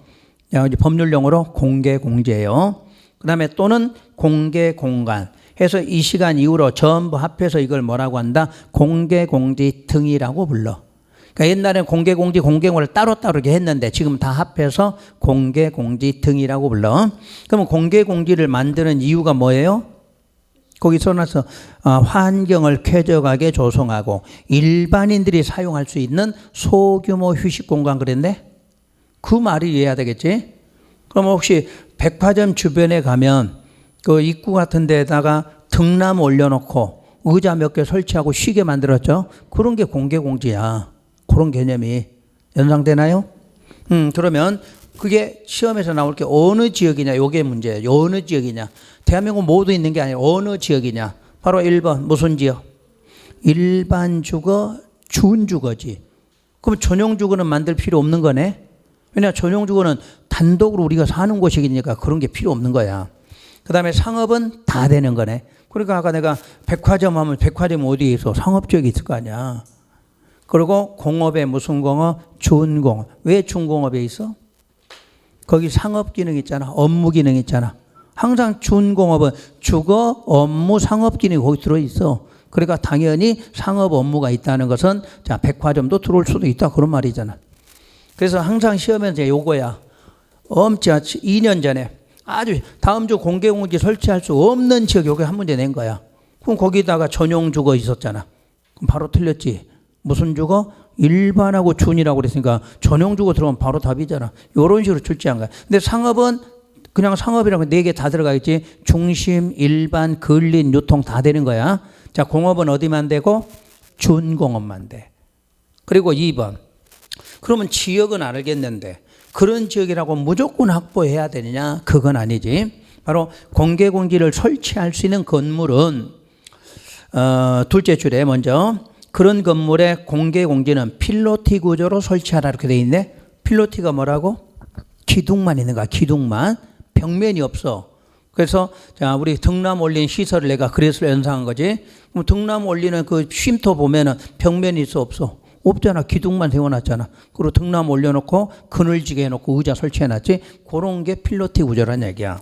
법률용어로 공개 공지예요. 그 다음에 또는 공개 공간 해서 이 시간 이후로 전부 합해서 이걸 뭐라고 한다? 공개공지 등이라고 불러. 그러니까 옛날에는 공개공지, 공개공을 따로따로 이렇게 했는데 지금 다 합해서 공개공지 등이라고 불러. 그러면 공개공지를 만드는 이유가 뭐예요? 거기 써놔서 환경을 쾌적하게 조성하고 일반인들이 사용할 수 있는 소규모 휴식 공간 그랬네? 그 말이 이해해야 되겠지? 그럼 혹시 백화점 주변에 가면 그 입구 같은 데다가 등나무 올려놓고 의자 몇 개 설치하고 쉬게 만들었죠? 그런 게 공개공지야. 그런 개념이 연상되나요? 그러면 그게 시험에서 나올 게 어느 지역이냐, 요게 문제예요. 어느 지역이냐. 대한민국 모두 있는 게 아니라 어느 지역이냐. 바로 1번 무슨 지역? 일반 주거, 준주거지. 그럼 전용 주거는 만들 필요 없는 거네. 왜냐 전용 주거는 단독으로 우리가 사는 곳이니까 그런 게 필요 없는 거야. 그 다음에 상업은 다 되는 거네. 그러니까 아까 내가 백화점 하면 백화점 어디에 있어? 상업지역에 있을 거 아니야. 그리고 공업에 무슨 공업? 준공업. 왜 준공업에 있어? 거기 상업 기능 있잖아. 업무 기능 있잖아. 항상 준공업은 주거, 업무, 상업 기능이 거기 들어있어. 그러니까 당연히 상업 업무가 있다는 것은 자 백화점도 들어올 수도 있다. 그런 말이잖아. 그래서 항상 시험에서 요거야. 엄청 2년 전에 아주 다음 주 공개공지 설치할 수 없는 지역 여기 한 문제 낸 거야. 그럼 거기다가 전용 주거 있었잖아. 그럼 바로 틀렸지. 무슨 주거? 일반하고 준이라고 그랬으니까 전용 주거 들어가면 바로 답이잖아. 이런 식으로 출제한 거야. 근데 상업은 그냥 상업이라고 4개 다 들어가 있지. 중심, 일반, 근린, 유통 다 되는 거야. 자, 공업은 어디만 되고? 준공업만 돼. 그리고 2번. 그러면 지역은 알겠는데 그런 지역이라고 무조건 확보해야 되느냐? 그건 아니지. 바로 공개공지를 설치할 수 있는 건물은 둘째 줄에 먼저 그런 건물의 공개공지는 필로티 구조로 설치하라 이렇게 돼 있네. 필로티가 뭐라고? 기둥만 있는 거야. 기둥만. 벽면이 없어. 그래서 자 우리 등나무 올린 시설을 내가 그래서 연상한 거지. 그럼 등나무 올리는 그 쉼터 보면은 벽면이 있어 없어? 없잖아. 기둥만 세워놨잖아. 그리고 등나무 올려놓고 그늘지게 해놓고 의자 설치해놨지. 그런 게 필로티 구조란 얘기야.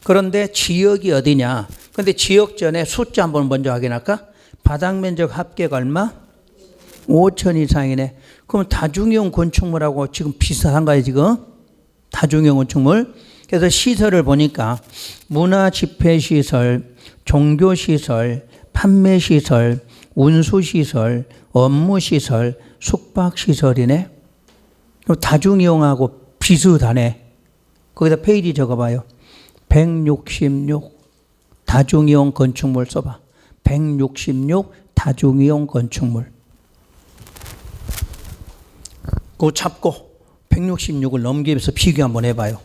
그런데 지역이 어디냐? 근데 지역 전에 숫자 한번 먼저 확인할까? 바닥 면적 합계가 얼마? 5천 이상이네. 그럼 다중이용 건축물하고 지금 비슷한 거예요 지금? 다중이용 건축물. 그래서 시설을 보니까 문화집회시설, 종교시설, 판매시설, 운수시설, 업무시설, 숙박시설이네. 다중이용하고 비슷하네. 거기다 페이지 적어봐요. 166 다중이용 건축물 써봐. 166 다중이용 건축물. 그거 잡고 166을 넘기면서 비교 한번 해봐요.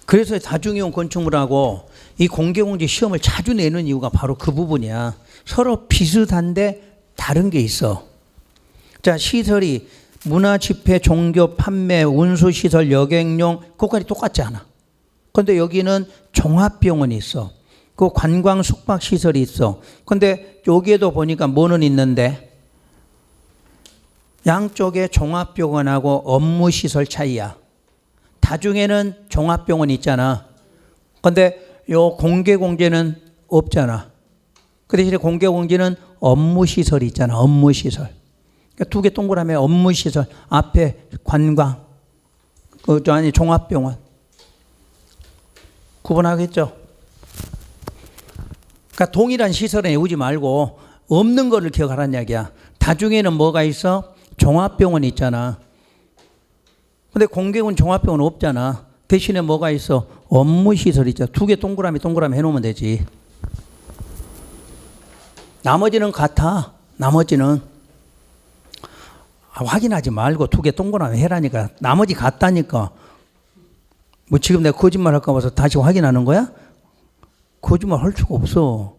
그래서 다중이용 건축물하고 이 공개공지 시험을 자주 내는 이유가 바로 그 부분이야. 서로 비슷한데 다른 게 있어. 자, 시설이 문화, 집회, 종교, 판매, 운수시설, 여객용 그것까지 똑같지 않아. 그런데 여기는 종합병원이 있어. 그 관광 숙박시설이 있어. 그런데 여기에도 보니까 뭐는 있는데 양쪽에 종합병원하고 업무시설 차이야. 다중에는 종합병원 있잖아. 그런데 요 공개공지는 없잖아. 그 대신에 공개공지는 업무시설이 있잖아. 업무시설. 그러니까 두 개 동그라미 업무시설. 앞에 관광. 아니 종합병원. 구분하겠죠? 그러니까 동일한 시설에 외우지 말고 없는 거를 기억하라는 이야기야. 다중에는 뭐가 있어? 종합병원이 있잖아. 근데 공개군 종합병원 없잖아. 대신에 뭐가 있어? 업무시설이 있잖아. 두 개 동그라미 해놓으면 되지. 나머지는 같아. 나머지는 확인하지 말고 두 개 동그라미 해라니까. 나머지 같다니까. 뭐 지금 내가 거짓말 할까 봐서 다시 확인하는 거야? 거짓말 할 수가 없어.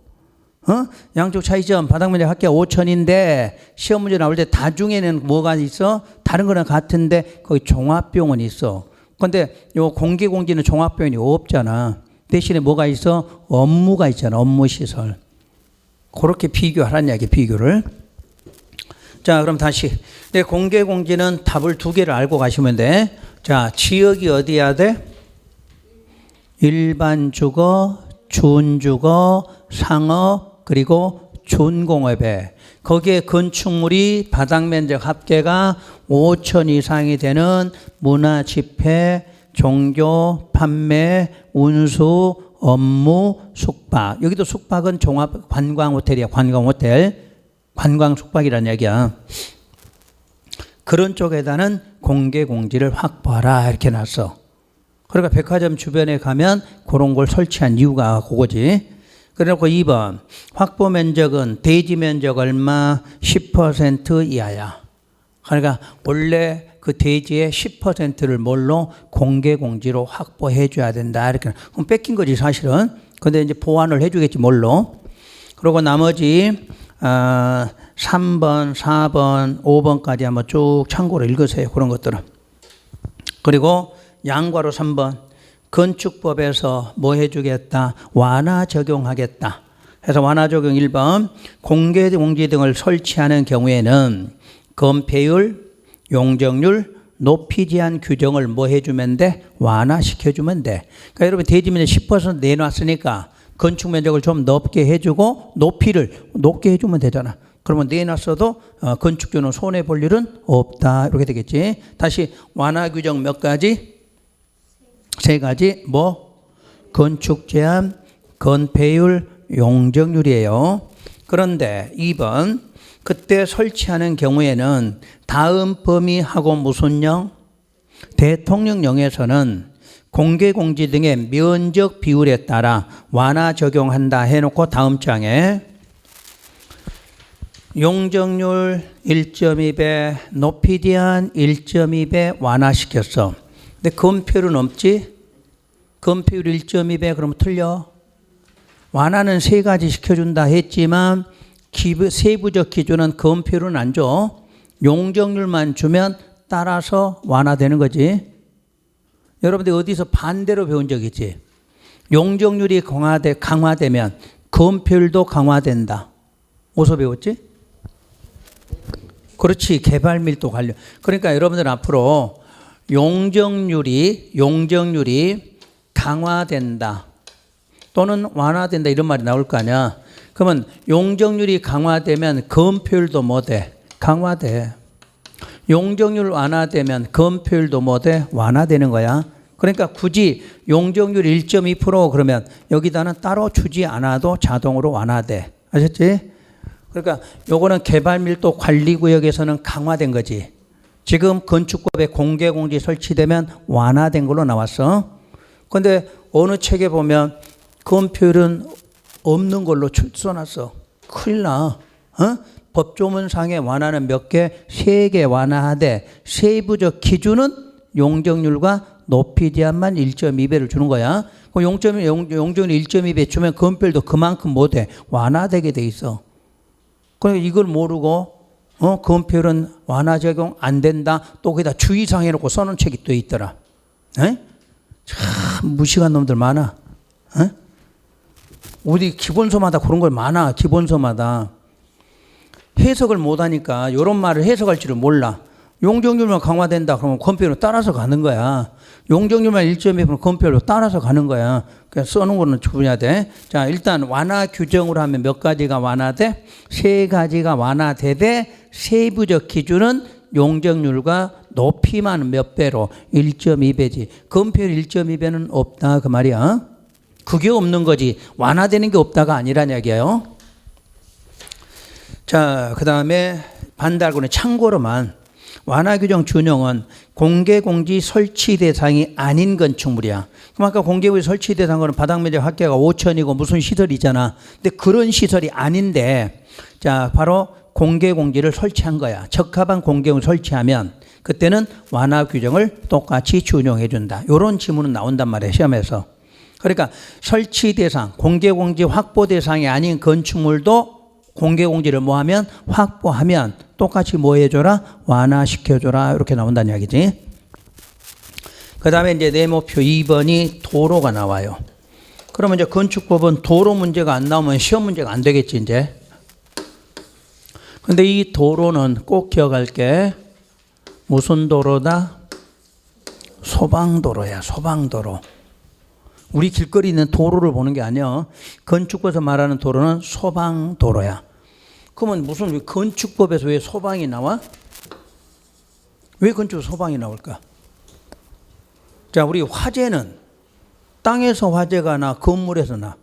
양쪽 차이점 바닥 면적 합계 5천인데 시험 문제 나올 때 다중에는 뭐가 있어? 다른 거랑 같은데 거기 종합병원이 있어. 그런데 요 공개공지는 종합병원이 없잖아. 대신에 뭐가 있어? 업무가 있잖아. 업무시설. 그렇게 비교하라는 이야기, 비교를. 자, 그럼 다시. 공개공지는 답을 두 개를 알고 가시면 돼. 자, 지역이 어디야 돼? 일반 주거, 준주거, 상업, 그리고 준공업에 거기에 건축물이 바닥면적 합계가 5천 이상이 되는 문화 집회, 종교, 판매, 운수, 업무, 숙박. 여기도 숙박은 종합 관광 호텔이야. 관광 호텔. 관광 숙박이라는 얘기야. 그런 쪽에다는 공개 공지를 확보하라 이렇게 놨어. 그러니까 백화점 주변에 가면 그런 걸 설치한 이유가 그거지. 그래놓고 2번 확보 면적은 대지 면적 얼마 10% 이하야. 그러니까 원래 그 대지의 10%를 뭘로 공개 공지로 확보해 줘야 된다 이렇게. 그럼 뺏긴 거지 사실은. 근데 이제 보완을 해주겠지 뭘로. 그리고 나머지 3번, 4번, 5번까지 한번 쭉 참고로 읽으세요. 그런 것들은. 그리고 양과로 3번. 건축법에서 뭐 해주겠다? 완화 적용하겠다. 그래서 완화 적용 1번. 공개 공지 등을 설치하는 경우에는 건폐율, 용적률, 높이 제한 규정을 뭐 해주면 돼? 완화시켜주면 돼. 그러니까 여러분 대지면적 10% 내놨으니까 건축 면적을 좀 넓게 해주고 높이를 높게 해주면 되잖아. 그러면 내놨어도 건축주는 손해볼 일은 없다. 이렇게 되겠지. 다시 완화 규정 몇 가지? 3가지. 뭐? 건축 제한, 건폐율, 용적률이에요. 그런데 2번. 그때 설치하는 경우에는 다음 범위하고 무슨 령? 대통령령에서는 공개공지 등의 면적 비율에 따라 완화 적용한다 해놓고 다음 장에 용적률 1.2배, 높이 제한 1.2배 완화시켰어. 근데 건폐율은 없지? 건폐율 1.2배 그러면 틀려. 완화는 3가지 시켜준다 했지만 세부적 기준은 건폐율은 안 줘. 용적률만 주면 따라서 완화되는 거지. 여러분들 어디서 반대로 배운 적 있지? 용적률이 강화되면 건폐율도 강화된다. 어디서 배웠지? 그렇지. 개발 밀도 관련. 그러니까 여러분들 앞으로 용적률이 강화된다 또는 완화된다 이런 말이 나올 거 아니야. 그러면 용적률이 강화되면 건폐율도 뭐 돼? 강화돼. 용적률 완화되면 건폐율도 뭐 돼? 완화되는 거야. 그러니까 굳이 용적률 1.2% 그러면 여기다는 따로 주지 않아도 자동으로 완화돼. 아셨지? 그러니까 요거는 개발밀도 관리구역에서는 강화된 거지. 지금 건축법에 공개공지 설치되면 완화된 걸로 나왔어. 그런데 어느 책에 보면 건폐율은 없는 걸로 써놨어. 큰일 나. 법조문상에 완화는 몇 개? 3개 완화하되 세부적 기준은 용적률과 높이 제한만 1.2배를 주는 거야. 용적률 1.2배 주면 건폐율도 그만큼 못해. 완화되게 돼 있어. 그러니까 이걸 모르고 건폐율은 완화 적용 안 된다. 또 거기다 주의사항 해놓고 써놓은 책이 또 있더라. 참 무식한 놈들 많아. 우리 기본서마다 그런 걸 많아. 기본서마다. 해석을 못하니까 이런 말을 해석할 줄을 몰라. 용적률만 강화된다 그러면 건폐율로 따라서 가는 거야. 용적률만 1.2%면 건폐율로 따라서 가는 거야. 그래서 써놓은 거는 주의해야 돼. 자, 일단 완화 규정으로 하면 몇 가지가 완화돼? 3가지가 완화되되 세부적 기준은 용적률과 높이만 몇 배로? 1.2배지. 건폐율 1.2배는 없다 그 말이야. 그게 없는 거지. 완화되는 게 없다가 아니란 얘기예요. 자, 그 다음에 반대하고는 참고로만 완화 규정 준용은 공개공지 설치 대상이 아닌 건축물이야. 그럼 아까 공개공지 설치 대상은 바닥면적 합계가 5천이고 무슨 시설이잖아. 근데 그런 시설이 아닌데, 자, 바로 공개공지를 설치한 거야. 적합한 공개공지 설치하면 그때는 완화 규정을 똑같이 준용해 준다. 이런 지문은 나온단 말이에요, 시험에서. 그러니까 설치 대상, 공개공지 확보 대상이 아닌 건축물도 공개공지를 뭐 하면? 확보하면 똑같이 뭐 해줘라? 완화시켜줘라. 이렇게 나온다는 이야기지. 그 다음에 이제 네모표 2번이 도로가 나와요. 그러면 이제 건축법은 도로 문제가 안 나오면 시험 문제가 안 되겠지, 이제. 근데 이 도로는 꼭 기억할 게 무슨 도로다? 소방도로야, 소방도로. 우리 길거리 있는 도로를 보는 게 아니야. 건축법에서 말하는 도로는 소방도로야. 그러면 무슨 건축법에서 왜 소방이 나와? 왜 건축 소방이 나올까? 자, 우리 화재는 땅에서 화재가 나, 건물에서 나.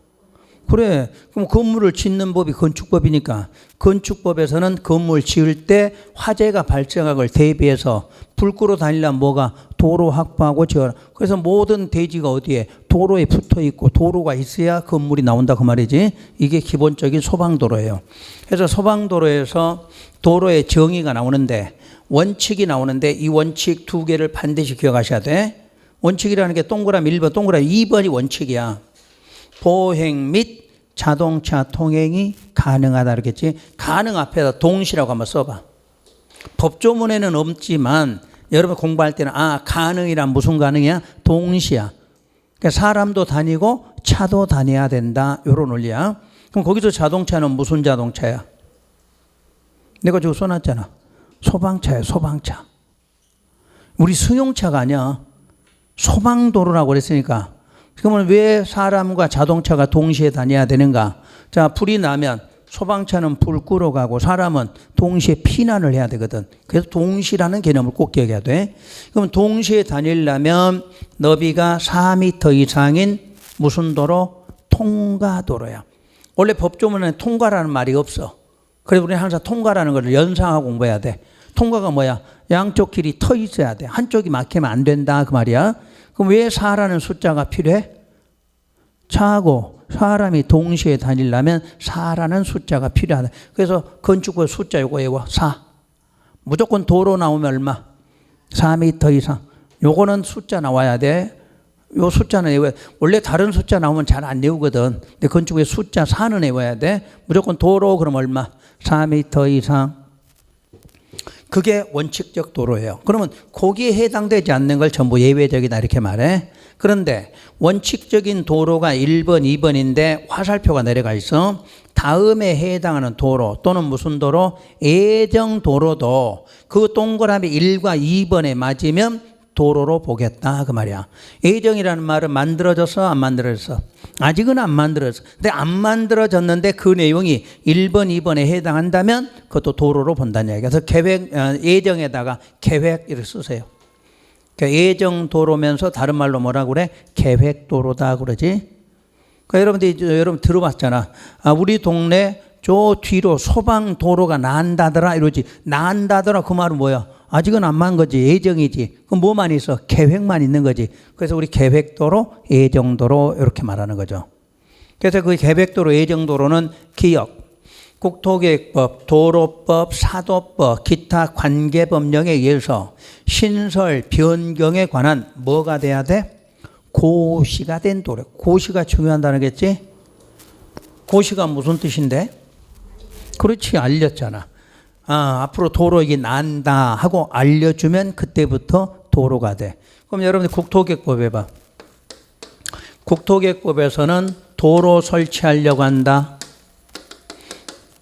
그래, 그럼 건물을 짓는 법이 건축법이니까 건축법에서는 건물 지을 때 화재가 발생한 걸 대비해서 불 끄러 다니려면 뭐가 도로 확보하고 지어라. 그래서 모든 대지가 어디에 도로에 붙어 있고 도로가 있어야 건물이 나온다 그 말이지. 이게 기본적인 소방도로예요. 그래서 소방도로에서 도로의 정의가 나오는데 원칙이 나오는데 이 원칙 두 개를 반드시 기억하셔야 돼. 원칙이라는 게 동그라미 1번, 동그라미 2번이 원칙이야. 보행 및 자동차 통행이 가능하다 그러겠지. 가능 앞에다 동시라고 한번 써봐. 법조문에는 없지만 여러분 공부할 때는 가능이란 무슨 가능이야? 동시야. 그러니까 사람도 다니고 차도 다녀야 된다. 이런 논리야. 그럼 거기서 자동차는 무슨 자동차야? 내가 저거 써놨잖아. 소방차야, 소방차. 우리 승용차가 아니야. 소방도로라고 그랬으니까. 그러면 왜 사람과 자동차가 동시에 다녀야 되는가? 자, 불이 나면 소방차는 불 끄러 가고 사람은 동시에 피난을 해야 되거든. 그래서 동시라는 개념을 꼭 기억해야 돼. 그럼 동시에 다니려면 너비가 4m 이상인 무슨 도로? 통과도로야. 원래 법조문에는 통과라는 말이 없어. 그래서 우리는 항상 통과라는 걸 연상하고 공부해야 돼. 통과가 뭐야? 양쪽 길이 터 있어야 돼. 한쪽이 막히면 안 된다 그 말이야. 그럼 왜 4라는 숫자가 필요해? 차하고 사람이 동시에 다니려면 4라는 숫자가 필요하다. 그래서 건축법 숫자 요거 외워. 4. 무조건 도로 나오면 얼마? 4m 이상. 요거는 숫자 나와야 돼. 요 숫자는 외워야 돼. 원래 다른 숫자 나오면 잘 안 외우거든. 근데 건축법의 숫자 4는 외워야 돼. 무조건 도로 그럼 얼마? 4m 이상. 그게 원칙적 도로예요. 그러면 거기에 해당되지 않는 걸 전부 예외적이다 이렇게 말해. 그런데 원칙적인 도로가 1번, 2번인데 화살표가 내려가 있어. 다음에 해당하는 도로 또는 무슨 도로? 예정도로도 그 동그라미 1과 2번에 맞으면 도로로 보겠다 그 말이야. 예정이라는 말은 만들어졌어 안 만들어졌어? 아직은 안 만들어졌어. 근데 안 만들어졌는데 그 내용이 1번 2번에 해당한다면 그것도 도로로 본다는 얘기야. 그래서 계획 예정에다가 계획 이렇게 쓰세요. 그러니까 예정도로면서 다른 말로 뭐라고 그래? 계획도로다 그러지. 그러니까 여러분 들어봤잖아. 우리 동네 저 뒤로 소방도로가 난다더라 이러지. 난다더라 그 말은 뭐야? 아직은 안 만 거지. 예정이지. 그럼 뭐만 있어? 계획만 있는 거지. 그래서 우리 계획도로, 예정도로 이렇게 말하는 거죠. 그래서 그 계획도로, 예정도로는 기역, 국토계획법, 도로법, 사도법, 기타 관계법령에 의해서 신설 변경에 관한 뭐가 돼야 돼? 고시가 된 도로. 고시가 중요하다는 거겠지? 고시가 무슨 뜻인데? 그렇지, 알렸잖아. 앞으로 도로 이게 난다 하고 알려주면 그때부터 도로가 돼. 그럼 여러분들 국토계획법 해봐. 국토계획법에서는 도로 설치하려고 한다.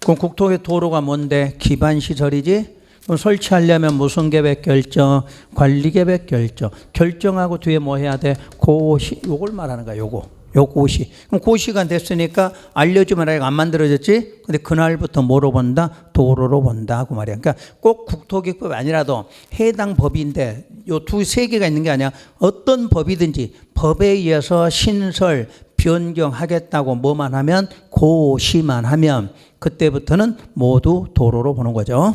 그럼 국토계획 도로가 뭔데? 기반시설이지? 그럼 설치하려면 무슨 계획 결정? 관리계획 결정. 결정하고 뒤에 뭐 해야 돼? 고시. 요걸 말하는 거야, 요거. 요 고시. 그럼 고시가 됐으니까 알려주면 아직 안 만들어졌지? 근데 그날부터 뭐로 본다? 도로로 본다. 그 말이야. 그러니까 꼭 국토계획법이 아니라도 해당 법인데 요 세 개가 있는 게 아니야. 어떤 법이든지 법에 의해서 신설, 변경하겠다고 뭐만 하면 고시만 하면 그때부터는 모두 도로로 보는 거죠.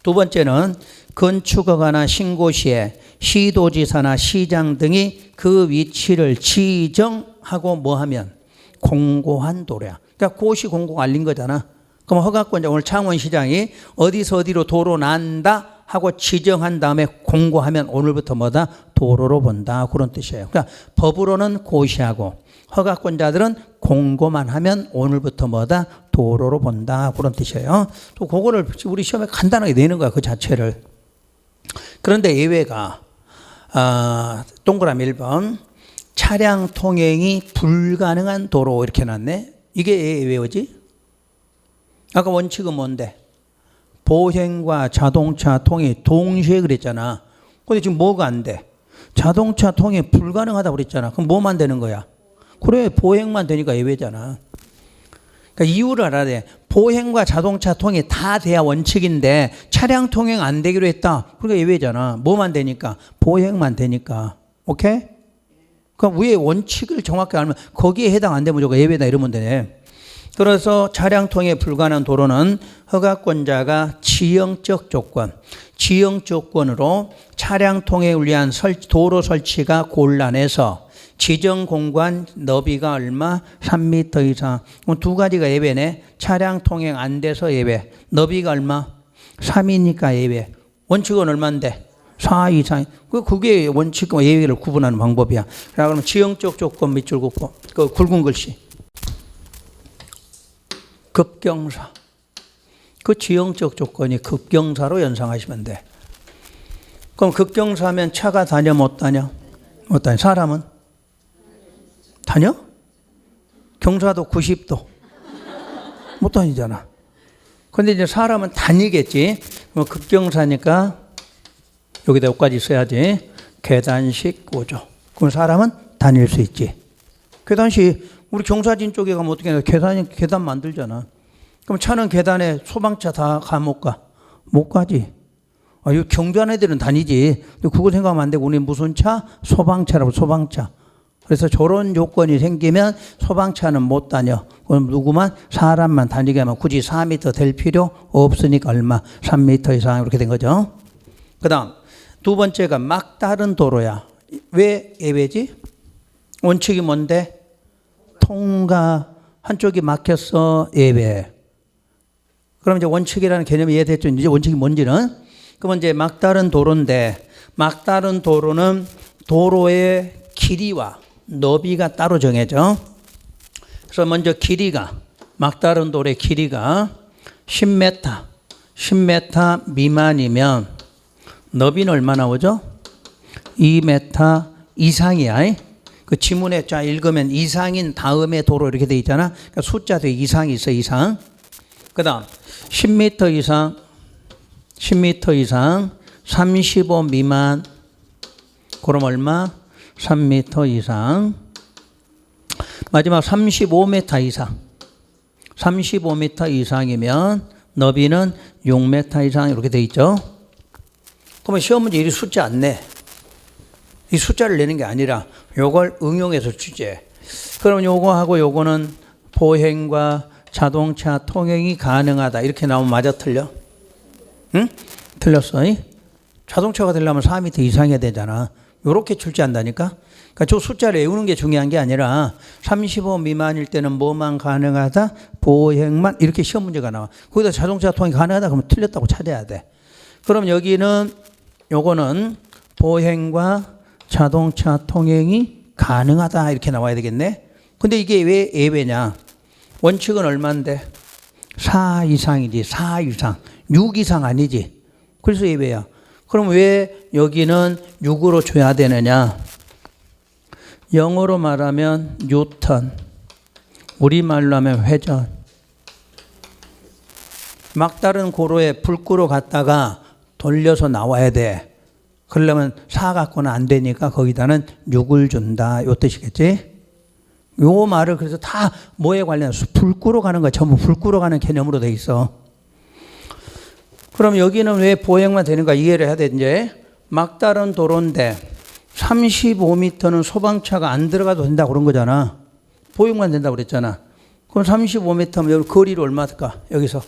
두 번째는 건축허가나 신고시에 시도지사나 시장 등이 그 위치를 지정하고 뭐 하면 공고한 도로야. 그러니까 고시 공고가 알린 거잖아. 그럼 허가권자 오늘 창원시장이 어디서 어디로 도로 난다 하고 지정한 다음에 공고하면 오늘부터 뭐다? 도로로 본다. 그런 뜻이에요. 그러니까 법으로는 고시하고 허가권자들은 공고만 하면 오늘부터 뭐다? 도로로 본다. 그런 뜻이에요. 또 그거를 우리 시험에 간단하게 내는 거야. 그 자체를. 그런데 예외가 동그라미 1번 차량 통행이 불가능한 도로 이렇게 놨네. 이게 예외지? 아까 원칙은 뭔데? 보행과 자동차 통행이 동시에 그랬잖아. 근데 지금 뭐가 안 돼? 자동차 통행이 불가능하다고 그랬잖아. 그럼 뭐만 되는 거야? 그래, 보행만 되니까 예외잖아. 그러니까 이유를 알아야 돼. 보행과 자동차 통행 다 돼야 원칙인데 차량 통행 안 되기로 했다. 그러니까 예외잖아. 뭐만 되니까? 보행만 되니까. 오케이? 그럼 위에 원칙을 정확히 알면 거기에 해당 안 되면 무조건 예외다 이러면 되네. 그래서 차량 통행에 불가능한 도로는 허가권자가 지형적 조건, 지형 조건으로 차량 통행을 위한 도로 설치가 곤란해서 지정 공간 너비가 얼마? 3m 이상. 그럼 두 가지가 예외네. 차량 통행 안 돼서 예외. 너비가 얼마? 3이니까 예외. 원칙은 얼마인데? 4 이상. 그게 원칙과 예외를 구분하는 방법이야. 자, 그럼 지형적 조건 밑줄 긋고 그 굵은 글씨. 급경사. 그 지형적 조건이 급경사로 연상하시면 돼. 그럼 급경사면 차가 다녀 못 다녀? 못 다녀. 사람은? 다녀? 경사도 90도. 못 다니잖아. 근데 이제 사람은 다니겠지. 뭐 급경사니까 여기다 여기까지 써야지. 계단식 구조. 그럼 사람은 다닐 수 있지. 계단식, 우리 경사진 쪽에 가면 어떻게 해? 계단 만들잖아. 그럼 차는 계단에 소방차 다 가 못 가? 못 가지. 아, 이 경비원 애들은 다니지. 근데 그거 생각하면 안 되고, 우리 무슨 차? 소방차라고, 소방차. 그래서 저런 요건이 생기면 소방차는 못 다녀. 그럼 누구만? 사람만 다니게 하면 굳이 4m 될 필요 없으니까 얼마? 3m 이상 이렇게 된 거죠. 그 다음 두 번째가 막다른 도로야. 왜 예외지? 원칙이 뭔데? 통과. 한쪽이 막혔어. 예외. 그럼 이제 원칙이라는 개념이 이해됐죠? 이제 원칙이 뭔지는? 그러면 이제 막다른 도로인데, 막다른 도로는 도로의 길이와 너비가 따로 정해져. 그래서 먼저 길이가, 막다른 도로의 길이가 10m 미만이면 너비는 얼마 나오죠? 2m 이상이야. 그 지문에 자 읽으면 이상인 다음에 도로 이렇게 돼 있잖아. 그러니까 숫자도 이상이 있어, 이상. 그 다음 10m 이상, 10m 이상, 35 미만. 그럼 얼마? 3m 이상. 마지막 35m 이상. 35m 이상이면 너비는 6m 이상 이렇게 돼 있죠. 그러면 시험 문제 이 숫자 안 내. 이 숫자를 내는 게 아니라 요걸 응용해서 주제. 그럼 요거하고 요거는 보행과 자동차 통행이 가능하다. 이렇게 나오면 맞아 틀려? 응? 틀렸어. 자동차가 되려면 4m 이상이어야 되잖아. 요렇게 출제한다니까. 그러니까 저 숫자를 외우는 게 중요한 게 아니라 35 미만일 때는 뭐만 가능하다? 보행만. 이렇게 시험 문제가 나와. 거기다 자동차 통행이 가능하다 그러면 틀렸다고 찾아야 돼. 그럼 여기는 요거는 보행과 자동차 통행이 가능하다 이렇게 나와야 되겠네. 근데 이게 왜 예외냐? 원칙은 얼마인데? 4 이상이지. 4 이상. 6 이상 아니지. 그래서 예외야. 그럼 왜 여기는 6으로 줘야 되느냐? 영어로 말하면 뉴턴, 우리말로 하면 회전. 막다른 고로에 불 끄러 갔다가 돌려서 나와야 돼. 그러려면 4 갖고는 안 되니까 거기다는 6을 준다. 요 뜻이겠지? 요 말을 그래서 다 뭐에 관련해서 불 끄러 가는 거야. 전부 불 끄러 가는 개념으로 돼 있어. 그럼 여기는 왜 보행만 되는가 이해를 해야 돼. 이제 막다른 도로인데 35m는 소방차가 안 들어가도 된다고 그런 거잖아. 보행만 된다고 그랬잖아. 그럼 35m면 여기 거리를 얼마 될까? 여기서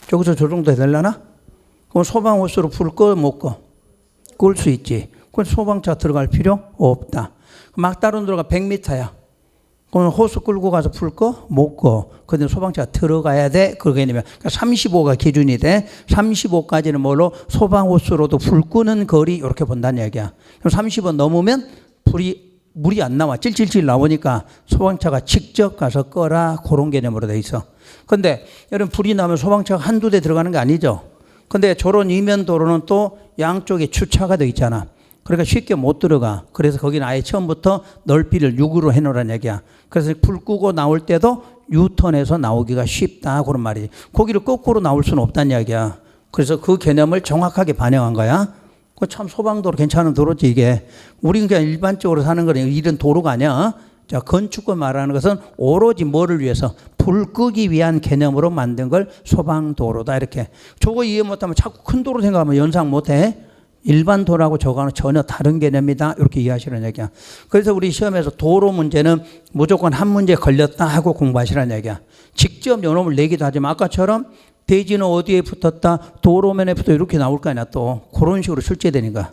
저기서 저 정도 되려나? 그럼 소방호스로 불 꺼 못 꺼? 끌 수 있지. 그럼 소방차 들어갈 필요 없다. 막다른 도로가 100m야. 그럼 호스 끌고 가서 불 꺼? 못 꺼. 근데 소방차가 들어가야 돼. 그 개념이야. 그러니까 35가 기준이 돼. 35까지는 뭘로? 소방호스로도 불 끄는 거리 이렇게 본다는 얘기야. 그럼 30은 넘으면 물이 안 나와. 찔찔찔 나오니까 소방차가 직접 가서 꺼라. 그런 개념으로 돼 있어. 근데 여러분 불이 나면 소방차가 한두 대 들어가는 게 아니죠. 근데 저런 이면 도로는 또 양쪽에 주차가 돼 있잖아. 그러니까 쉽게 못 들어가. 그래서 거기는 아예 처음부터 넓이를 6으로 해놓으라는 얘기야. 그래서 불 끄고 나올 때도 유턴해서 나오기가 쉽다. 그런 말이지. 거기를 거꾸로 나올 수는 없다는 얘기야. 그래서 그 개념을 정확하게 반영한 거야. 그 참 소방도로 괜찮은 도로지 이게. 우리 그냥 일반적으로 사는 거는 이런 도로가 아니야. 자, 건축과 말하는 것은 오로지 뭐를 위해서? 불 끄기 위한 개념으로 만든 걸 소방도로다. 이렇게. 저거 이해 못하면 자꾸 큰 도로 생각하면 연상 못해. 일반 도로하고 저거는 전혀 다른 개념이다. 이렇게 이해하시라는 얘기야. 그래서 우리 시험에서 도로 문제는 무조건 한 문제 걸렸다 하고 공부하시라는 얘기야. 직접 요놈을 내기도 하지만 아까처럼 대지는 어디에 붙었다, 도로면에 붙어 이렇게 나올 거 아니야. 또 그런 식으로 출제되니까.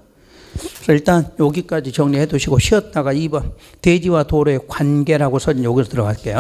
그래서 일단 여기까지 정리해 두시고 쉬었다가 2번 대지와 도로의 관계라고 써진 여기서 들어갈게요.